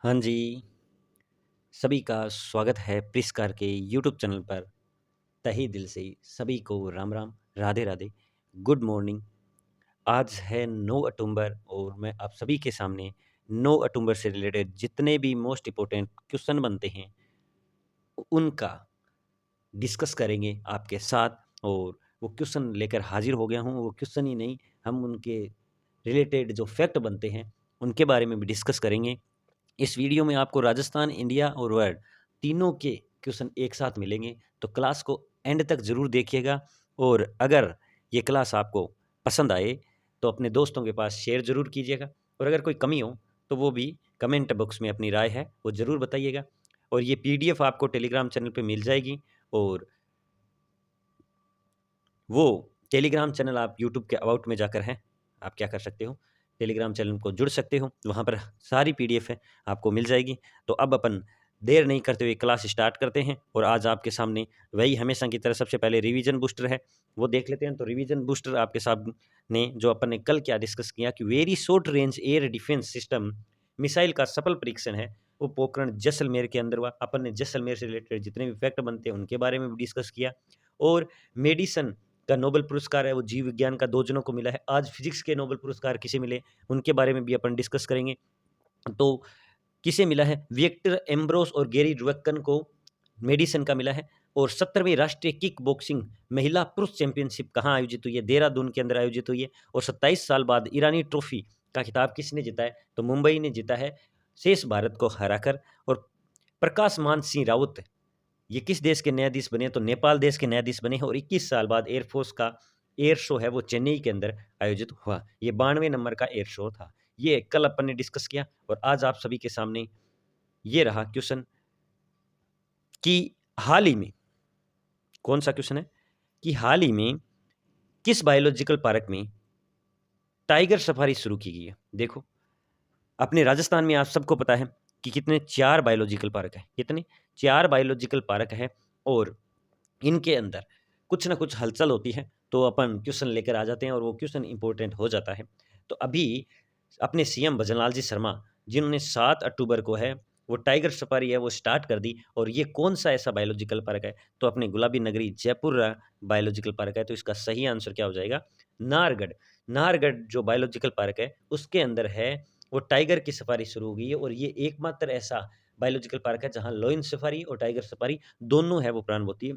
हाँ जी, सभी का स्वागत है प्रिस्कार के यूट्यूब चैनल पर। तहे दिल से सभी को राम राम, राधे राधे, गुड मॉर्निंग। आज है 9 अक्टूबर और मैं आप सभी के सामने 9 अक्टूबर से रिलेटेड जितने भी मोस्ट इम्पोर्टेंट क्वेश्चन बनते हैं उनका डिस्कस करेंगे आपके साथ। और वो क्वेश्चन लेकर हाजिर हो गया हूँ। वो क्वेश्चन ही नहीं, हम उनके रिलेटेड जो फैक्ट बनते हैं उनके बारे में भी डिस्कस करेंगे। इस वीडियो में आपको राजस्थान, इंडिया और वर्ल्ड तीनों के क्वेश्चन एक साथ मिलेंगे, तो क्लास को एंड तक ज़रूर देखिएगा। और अगर ये क्लास आपको पसंद आए तो अपने दोस्तों के पास शेयर ज़रूर कीजिएगा, और अगर कोई कमी हो तो वो भी कमेंट बॉक्स में अपनी राय है वो ज़रूर बताइएगा। और ये पीडीएफ आपको टेलीग्राम चैनल पे मिल जाएगी, और वो टेलीग्राम चैनल आप यूट्यूब के अबाउट में जाकर हैं, आप क्या कर सकते हो, टेलीग्राम चैनल को जुड़ सकते हो, वहाँ पर सारी पीडीएफ है आपको मिल जाएगी। तो अब अपन देर नहीं करते हुए क्लास स्टार्ट करते हैं। और आज आपके सामने वही हमेशा की तरह सबसे पहले रिवीजन बूस्टर है, वो देख लेते हैं। तो रिवीजन बूस्टर आपके सामने जो अपन ने कल क्या डिस्कस किया कि very short range air defence system missile का सफल परीक्षण है, वो पोखरण जैसलमेर के अंदर हुआ। अपन ने जैसलमेर से रिलेटेड जितने भी फैक्ट बनते हैं उनके बारे में भी डिस्कस किया। और मेडिसन का नोबेल पुरस्कार है वो जीव विज्ञान का 2 जनों को मिला है। आज फिजिक्स के नोबेल पुरस्कार किसे मिले उनके बारे में भी अपन डिस्कस करेंगे। तो किसे मिला है, विक्टर एम्ब्रोस और गैरी ड्वेक्कन को मेडिसन का मिला है। और 17वीं राष्ट्रीय किक बॉक्सिंग महिला पुरुष चैंपियनशिप कहाँ आयोजित हुई है, देहरादून के अंदर आयोजित हुई है। और 27 साल बाद ईरानी ट्रॉफी का खिताब किसने जीता है, तो मुंबई ने जीता है शेष भारत को हराकर। और प्रकाश मान सिंह राउत ये किस देश के न्यायाधीश बने, तो नेपाल देश के न्यायाधीश बने हैं। और 21 साल बाद एयरफोर्स का एयर शो है वो चेन्नई के अंदर आयोजित हुआ। ये 92वें नंबर का एयर शो था। ये कल अपन ने डिस्कस किया। और आज आप सभी के सामने ये रहा क्वेश्चन कि हाल ही में, कौन सा क्वेश्चन है कि हाल ही में किस बायोलॉजिकल पार्क में टाइगर सफारी शुरू की गई है। देखो, अपने राजस्थान में आप सबको पता है कि कितने 4 बायोलॉजिकल पार्क है, कितने 4 बायोलॉजिकल पार्क है। और इनके अंदर कुछ ना कुछ हलचल होती है तो अपन क्वेश्चन लेकर आ जाते हैं और वो क्वेश्चन इंपॉर्टेंट हो जाता है। तो अभी अपने सीएम भजनलाल जी शर्मा, जिन्होंने 7 अक्टूबर को है वो टाइगर सफारी है वो स्टार्ट कर दी। और ये कौन सा ऐसा बायोलॉजिकल पार्क है, तो अपने गुलाबी नगरी जयपुर बायोलॉजिकल पार्क है। तो इसका सही आंसर क्या हो जाएगा, नाहरगढ़। नाहरगढ़ जो बायोलॉजिकल पार्क है उसके अंदर है वो टाइगर की सफारी शुरू हो गई है। और ये एकमात्र ऐसा बायोलॉजिकल पार्क है जहाँ लोइन सफारी और टाइगर सफारी दोनों है वो प्रारंभ होती है।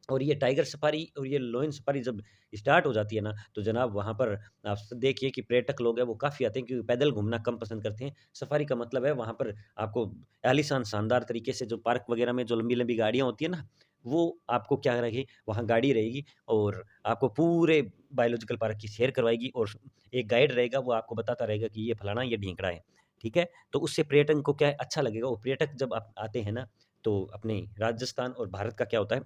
और ये टाइगर सफारी और ये लोइन सफारी जब स्टार्ट हो जाती है ना, तो जनाब वहाँ पर आप देखिए कि पर्यटक लोग हैं वो काफ़ी आते हैं, क्योंकि पैदल घूमना कम पसंद करते हैं। सफारी का मतलब है वहाँ पर आपको आलीशान शानदार तरीके से जो पार्क वगैरह में जो लंबी-लंबी गाड़ियाँ होती है ना, वो आपको क्या रहेगी, वहाँ गाड़ी रहेगी और आपको पूरे बायोलॉजिकल पार्क की सैर करवाएगी। और एक गाइड रहेगा वो आपको बताता रहेगा कि ये फलाना, ये ढींकड़ा है, ठीक है? तो उससे पर्यटन को क्या है, अच्छा लगेगा। और पर्यटक जब आप आते हैं ना, तो अपने राजस्थान और भारत का क्या होता है,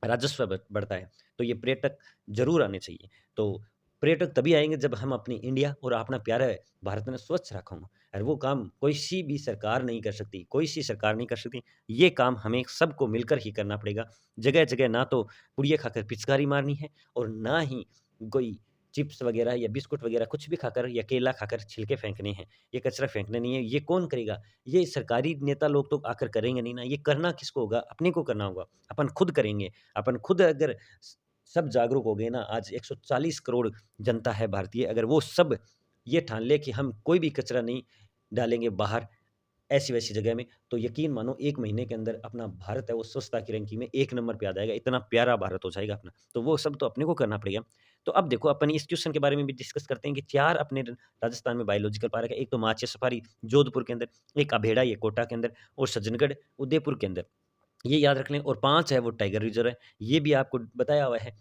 राजस्व बढ़ता है। तो ये पर्यटक ज़रूर आने चाहिए। तो पर्यटक तभी आएँगे जब हम अपनी इंडिया और अपना प्यारा भारत में स्वच्छ रखूँगा। और वो काम कोई-सी भी सरकार नहीं कर सकती, कोई-सी सरकार नहीं कर सकती। ये काम हमें सबको मिलकर ही करना पड़ेगा। जगह-जगह ना तो पुड़िया खाकर पिचकारी मारनी है, और ना ही कोई चिप्स वग़ैरह या बिस्कुट वग़ैरह कुछ भी खाकर या केला खाकर छिलके फेंकने हैं। ये कचरा फेंकना नहीं है। ये कौन करेगा? ये सरकारी नेता लोग तो आकर करेंगे नहीं ना। ये करना किसको होगा? अपने को करना होगा। अपन खुद करेंगे। अपन खुद अगर सब जागरूक हो गए ना, आज 140 करोड़ जनता है भारतीय, अगर वो सब ये ठान ले कि हम कोई भी कचरा नहीं डालेंगे बाहर ऐसी-वैसी जगह में, तो यकीन मानो 1 महीने के अंदर अपना भारत है वो स्वच्छता की रैंकिंग में 1 नंबर पे आ जाएगा, इतना प्यारा भारत हो जाएगा अपना। तो वो सब तो अपने को करना पड़ेगा। तो अब देखो अपन इस क्वेश्चन के बारे में भी डिस्कस करते हैं कि 4 अपने राजस्थान में बायोलॉजिकल पार्क है। एक तो माचिया सफारी जोधपुर के अंदर, एक अभेड़ा ये कोटा के अंदर, और सज्जनगढ़ उदयपुर के अंदर। ये याद रख लें। और 5 है वो टाइगर रिज़र्व है, ये भी आपको बताया हुआ है।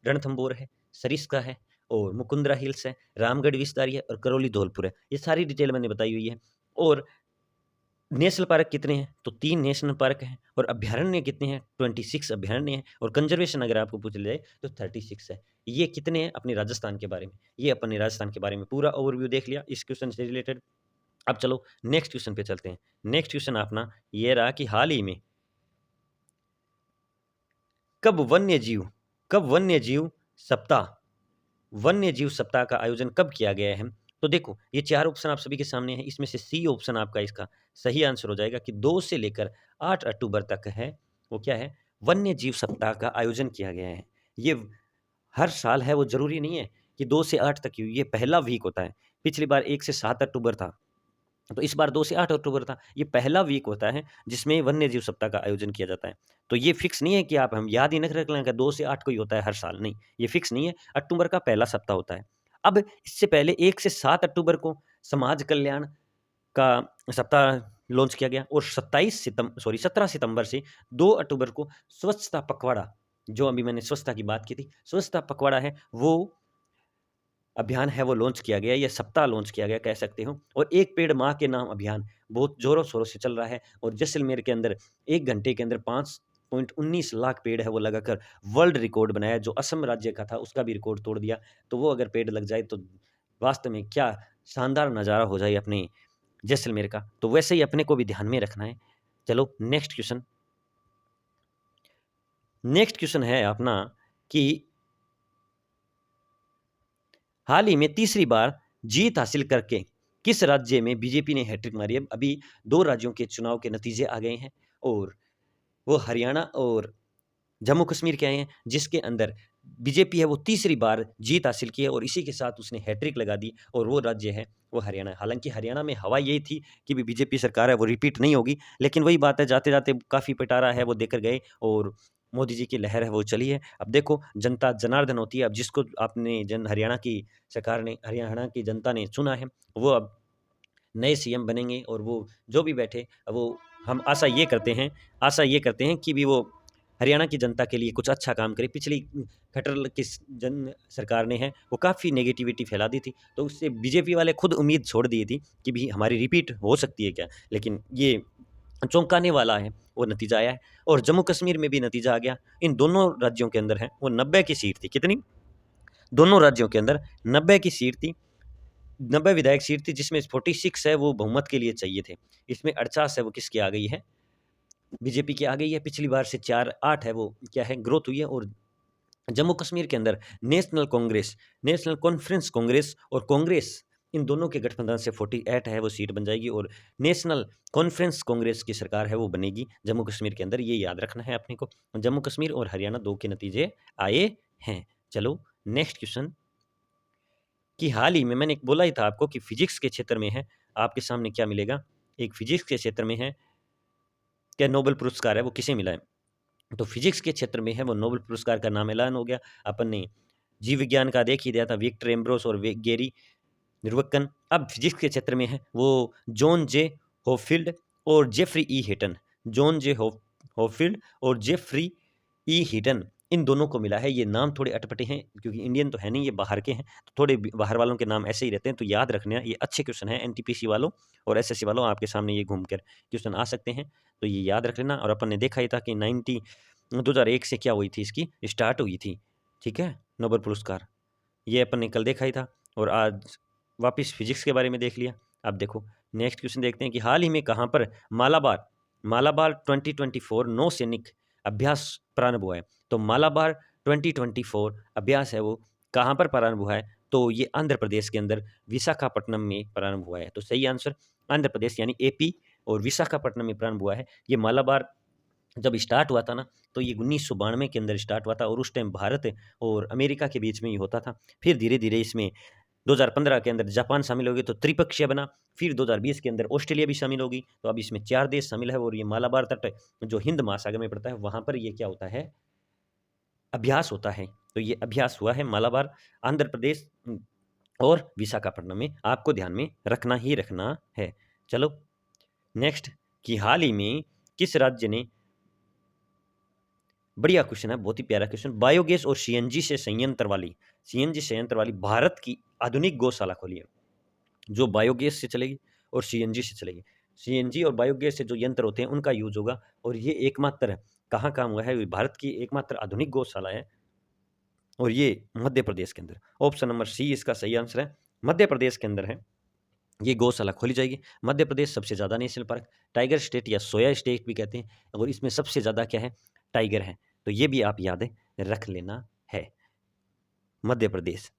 रणथंभौर है, सरिस्का है, और मुकुंदरा हिल्स है, रामगढ़ विस्तारी है, और करौली धौलपुर है। ये सारी डिटेल मैंने बताई हुई है। और नेशनल पार्क कितने हैं, तो 3 नेशनल पार्क हैं। और अभयारण्य कितने हैं, 26 अभयारण्य हैं। और कंज़र्वेशन अगर आपको पूछ लिया जाए तो 36 है। ये कितने हैं अपने राजस्थान के बारे में। ये अपने राजस्थान के बारे में पूरा ओवरव्यू देख लिया इस क्वेश्चन से रिलेटेड। अब चलो नेक्स्ट क्वेश्चन पे चलते हैं। नेक्स्ट क्वेश्चन अपना ये रहा कि हाल ही में कब वन्य जीव कब वन्य जीव सप्ताह वन्य जीव सप्ताह का आयोजन कब किया गया है, तो देखो ये 4 ऑप्शन आप सभी के सामने हैं, इसमें से सी ऑप्शन आपका इसका सही आंसर हो जाएगा कि 2 से लेकर 8 अक्टूबर तक है, वो क्या है? वन्य जीव सप्ताह का आयोजन किया गया है। ये हर साल है, वो ज़रूरी नहीं है कि 2 से 8 तक ही, ये पहला वीक होता है। पिछली बार 1 से 7 अक्टूबर था, तो इस बार 2 से 8 अक्टूबर था। ये पहला वीक होता है जिसमें वन्य जीव सप्ताह का आयोजन किया जाता है। तो ये फिक्स नहीं है कि आप हम याद ही न रख लें कि 2 से 8 को ही होता है हर साल, नहीं, ये फिक्स नहीं है, अक्टूबर का पहला सप्ताह होता है। अब इससे पहले 1 से 7 अक्टूबर को समाज कल्याण का सप्ताह लॉन्च किया गया और 17 सितंबर से 2 अक्टूबर को स्वच्छता पखवाड़ा, जो अभी मैंने स्वच्छता की बात की थी, स्वच्छता पखवाड़ा है, वो अभियान है, वो लॉन्च किया गया, या सप्ताह लॉन्च किया गया कह सकते हो। और एक पेड़ माँ के नाम अभियान बहुत ज़ोरों-शोरों से चल रहा है और जैसलमेर के अंदर 1 घंटे के अंदर 5.19 लाख पेड़ है वो लगाकर वर्ल्ड रिकॉर्ड बनाया, जो असम राज्य का था उसका भी रिकॉर्ड तोड़ दिया। तो वो अगर पेड़ लग जाए तो वास्तव में क्या शानदार नज़ारा हो जाए अपने जैसलमेर का। तो वैसे ही अपने को भी ध्यान में रखना है। चलो नेक्स्ट क्वेश्चन। नेक्स्ट क्वेश्चन है अपना कि हाल ही में तीसरी बार जीत हासिल करके किस राज्य में बीजेपी ने हैट्रिक मारी है? अभी 2 राज्यों के चुनाव के नतीजे आ गए हैं और वो हरियाणा और जम्मू कश्मीर के आए हैं, जिसके अंदर बीजेपी है वो तीसरी बार जीत हासिल की है और इसी के साथ उसने हैट्रिक लगा दी और वो राज्य है वो हरियाणा है। हालाँकि हरियाणा में हवा यही थी कि भी बीजेपी सरकार है वो रिपीट नहीं होगी, लेकिन वही बात है, जाते-जाते काफ़ी पिटारा है वो देकर गए और मोदी जी की लहर है वो चली है। अब देखो जनता जनार्दन होती है, अब जिसको आपने हरियाणा की सरकार ने, हरियाणा की जनता ने चुना है, वो अब नए सीएम बनेंगे और वो जो भी बैठे, वो हम आशा ये करते हैं कि भी वो हरियाणा की जनता के लिए कुछ अच्छा काम करे। पिछली खट्टर की जन सरकार ने है वो काफ़ी नेगेटिविटी फैला दी थी, तो उससे बीजेपी वाले खुद उम्मीद छोड़ दी थी कि भी हमारी रिपीट हो सकती है क्या? लेकिन ये चौंकाने वाला है, वो नतीजा आया है और जम्मू कश्मीर में भी नतीजा आ गया। इन दोनों राज्यों के अंदर है वो 90 की सीट थी, कितनी? दोनों राज्यों के अंदर 90 की सीट थी, 90 विधायक सीट थी, जिसमें 46 है वो बहुमत के लिए चाहिए थे। इसमें 48 है वो किसकी आ गई है? बीजेपी की आ गई है। पिछली बार से 4-8 है वो क्या है, ग्रोथ हुई है। और जम्मू कश्मीर के अंदर नेशनल कॉन्फ्रेंस कांग्रेस और कांग्रेस, इन दोनों के गठबंधन से 48 है वो सीट बन जाएगी और नेशनल कॉन्फ्रेंस कांग्रेस की सरकार है वो बनेगी जम्मू कश्मीर के अंदर। ये याद रखना है अपने को। जम्मू कश्मीर और हरियाणा 2 के नतीजे आए हैं। चलो नेक्स्ट क्वेश्चन कि हाल ही में मैंने एक बोला ही था आपको कि फिजिक्स के क्षेत्र में है, आपके सामने क्या मिलेगा? एक फिजिक्स के क्षेत्र में है, क्या नोबेल पुरस्कार है वो किसे मिला है? तो फिजिक्स के क्षेत्र में है वो नोबेल पुरस्कार का नाम ऐलान हो गया। अपन ने जीव विज्ञान का देख ही दिया था, विक्टर एम्ब्रोस और गेरी निर्वकन। अब फिजिक्स के क्षेत्र में है वो जॉन जे होपफील्ड और जेफरी ई हिटन। जॉन जे होपफील्ड और जेफरी ई हिटन, इन दोनों को मिला है। ये नाम थोड़े अटपटे हैं क्योंकि इंडियन तो है नहीं, ये बाहर के हैं, तो थोड़े बाहर वालों के नाम ऐसे ही रहते हैं, तो याद रखना। ये अच्छे क्वेश्चन हैं एनटीपीसी वालों और एसएससी वालों, आपके सामने ये घूम कर क्वेश्चन आ सकते हैं, तो ये याद रख लेना। और अपन ने देखा ही था कि 2001 से क्या हुई थी, इसकी स्टार्ट हुई थी, ठीक है, नोबेल पुरस्कार। ये अपन ने कल देखा ही था और आज वापस फिजिक्स के बारे में देख लिया। अब देखो नेक्स्ट क्वेश्चन देखते हैं कि हाल ही में कहाँ पर मालाबार मालाबार 2024 नौसैनिक अभ्यास प्रारंभ हुआ है। तो मालाबार 2024 अभ्यास है वो कहाँ पर प्रारंभ हुआ है? तो ये आंध्र प्रदेश के अंदर विशाखापट्टनम में प्रारंभ हुआ है। तो सही आंसर आंध्र प्रदेश यानी एपी और विशाखापट्टनम में प्रारंभ हुआ है। ये मालाबार जब स्टार्ट हुआ था ना, तो ये 1992 के अंदर स्टार्ट हुआ था और उस टाइम भारत और अमेरिका के बीच में ही होता था। फिर धीरे-धीरे इसमें 2015 के अंदर जापान शामिल हो गई तो त्रिपक्षीय बना। फिर 2020 के अंदर ऑस्ट्रेलिया भी शामिल होगी, तो अब इसमें 4 देश शामिल है और ये मालाबार तट जो हिंद महासागर में पड़ता है, वहाँ पर ये क्या होता है, अभ्यास होता है। तो ये अभ्यास हुआ है मालाबार, आंध्र प्रदेश और विशाखापट्टनम में, आपको ध्यान में रखना ही रखना है। चलो नेक्स्ट कि हाल ही में किस राज्य ने, बढ़िया क्वेश्चन है, बहुत ही प्यारा क्वेश्चन, बायोगैस और सीएनजी संयंत्र वाली भारत की आधुनिक गौशाला खोली है, जो बायोगैस से चलेगी और सीएनजी से चलेगी। सीएनजी और बायोगैस से जो यंत्र होते हैं उनका यूज होगा और ये एकमात्र कहाँ काम हुआ है, भारत की एकमात्र आधुनिक गौशाला है और ये मध्य प्रदेश के अंदर। ऑप्शन नंबर सी इसका सही आंसर है, मध्य प्रदेश के अंदर है ये गौशाला खोली जाएगी। मध्य प्रदेश सबसे ज़्यादा नेशनल पार्क, टाइगर स्टेट या सोया स्टेट भी कहते हैं, और इसमें सबसे ज़्यादा क्या है, टाइगर है। तो ये भी आप याद रख लेना है, मध्य प्रदेश।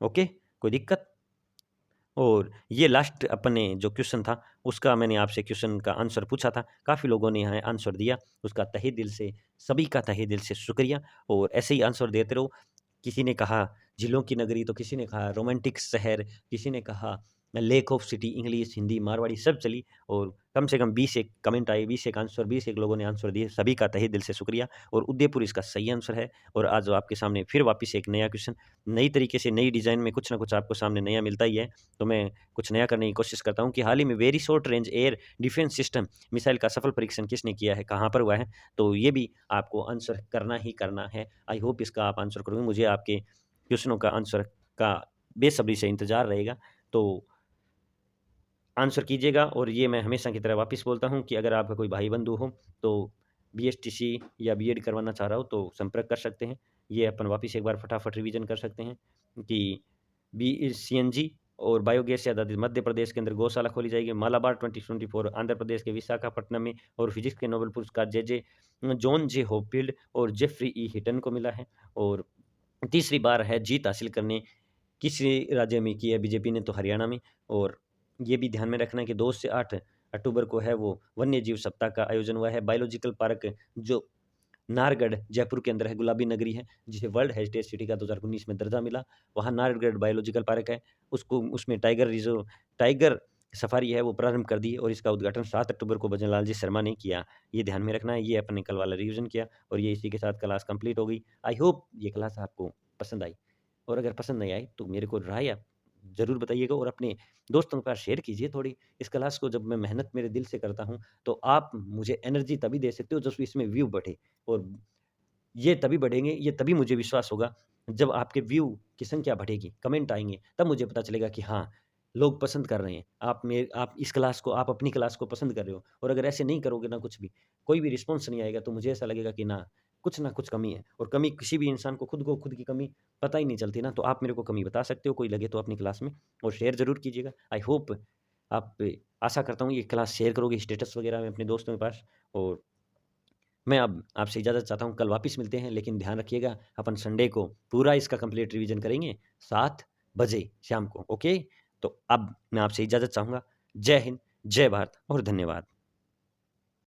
ओके, कोई दिक्कत? और ये लास्ट अपने जो क्वेश्चन था, उसका मैंने आपसे क्वेश्चन का आंसर पूछा था। काफ़ी लोगों ने यहाँ आंसर दिया, उसका तहे दिल से, सभी का तहे दिल से शुक्रिया। और ऐसे ही आंसर देते रहो। किसी ने कहा झीलों की नगरी, तो किसी ने कहा रोमांटिक शहर, किसी ने कहा lake of city, English, Hindi, Marwari सब चली। और कम से कम 20 एक कमेंट आए, 20 एक आंसर, 20 एक लोगों ने आंसर दिए। सभी का तहे दिल से शुक्रिया। और उदयपुर इसका सही आंसर है। और आज आपके सामने फिर वापस एक नया क्वेश्चन, नई तरीके से, नई डिज़ाइन में कुछ ना कुछ आपको सामने नया मिलता ही है। तो मैं कुछ नया करने की कोशिश करता हूँ कि हाल ही में very short range air defence system missile का सफल परीक्षण किसने किया है, कहाँ पर हुआ है। तो ये भी आपको आंसर करना ही करना है। आई होप इसका आप आंसर करोगे। मुझे आपके क्वेश्चनों का आंसर का बेसब्री से इंतज़ार रहेगा। तो आंसर कीजिएगा। और ये मैं हमेशा की तरह वापस बोलता हूँ कि अगर आपका कोई भाई-बंधु हो, तो बीएसटीसी या बीएड करवाना चाह रहा हो, तो संपर्क कर सकते हैं। ये अपन वापस एक बार फटाफट रिवीजन कर सकते हैं कि सीएनजी और बायोगैस से आधारित मध्य प्रदेश के अंदर गौशाला खोली जाएगी। मालाबार 2024 आंध्र प्रदेश के विशाखापट्टनम में। और फिजिक्स के नोबेल पुरस्कार जॉन जे हॉपफील्ड और जेफ्री ई हिटन को मिला है। और तीसरी बार है जीत हासिल करने किस राज्य में की है बीजेपी ने, तो हरियाणा में। और ये भी ध्यान में रखना है कि 2 से 8 अक्टूबर को है वो वन्य जीव सप्ताह का आयोजन हुआ है। बायोलॉजिकल पार्क जो नाहरगढ़ जयपुर के अंदर है, गुलाबी नगरी है, जिसे वर्ल्ड हेरिटेज सिटी का 2019 में दर्जा मिला। वहाँ नाहरगढ़ बायोलॉजिकल पार्क है। उसको उसमें टाइगर सफारी है वो प्रारंभ कर दी। और इसका उद्घाटन 7 अक्टूबर को भजन लाल जी शर्मा ने किया। ये ध्यान में रखना है। ये अपने कल वाला रिवीजन किया और ये इसी के साथ क्लास कंप्लीट हो गई। आई होप ये क्लास आपको पसंद आई। और अगर पसंद नहीं आई तो मेरे को राय आप ज़रूर बताइएगा और अपने दोस्तों के पास शेयर कीजिए थोड़ी। इस क्लास को जब मैं मेहनत मेरे दिल से करता हूँ, तो आप मुझे एनर्जी तभी दे सकते हो जब इसमें व्यू बढ़े। और ये तभी बढ़ेंगे, ये तभी मुझे विश्वास होगा जब आपके व्यू की संख्या बढ़ेगी, कमेंट आएँगे, तब मुझे पता चलेगा कि हाँ, लोग पसंद कर रहे हैं। आप इस क्लास को, आप अपनी क्लास को पसंद कर रहे हो। और अगर ऐसे नहीं करोगे ना कुछ भी, कोई भी रिस्पॉन्स नहीं आएगा, तो मुझे ऐसा लगेगा कि ना कुछ कमी है। और कमी किसी भी इंसान को खुद की कमी पता ही नहीं चलती ना। तो आप मेरे को कमी बता सकते हो, कोई लगे तो अपनी क्लास में। और शेयर ज़रूर कीजिएगा। आई होप आप आशा करता हूँ ये क्लास शेयर करोगे स्टेटस वगैरह में अपने दोस्तों के पास। और मैं अब आपसे इजाज़त चाहता हूँ, कल वापस मिलते हैं। लेकिन ध्यान रखिएगा, अपन संडे को पूरा इसका कंप्लीट रिवीजन करेंगे 7 बजे शाम को, ओके? तो अब मैं आपसे इजाज़त चाहूँगा। जय हिंद, जय भारत और धन्यवाद।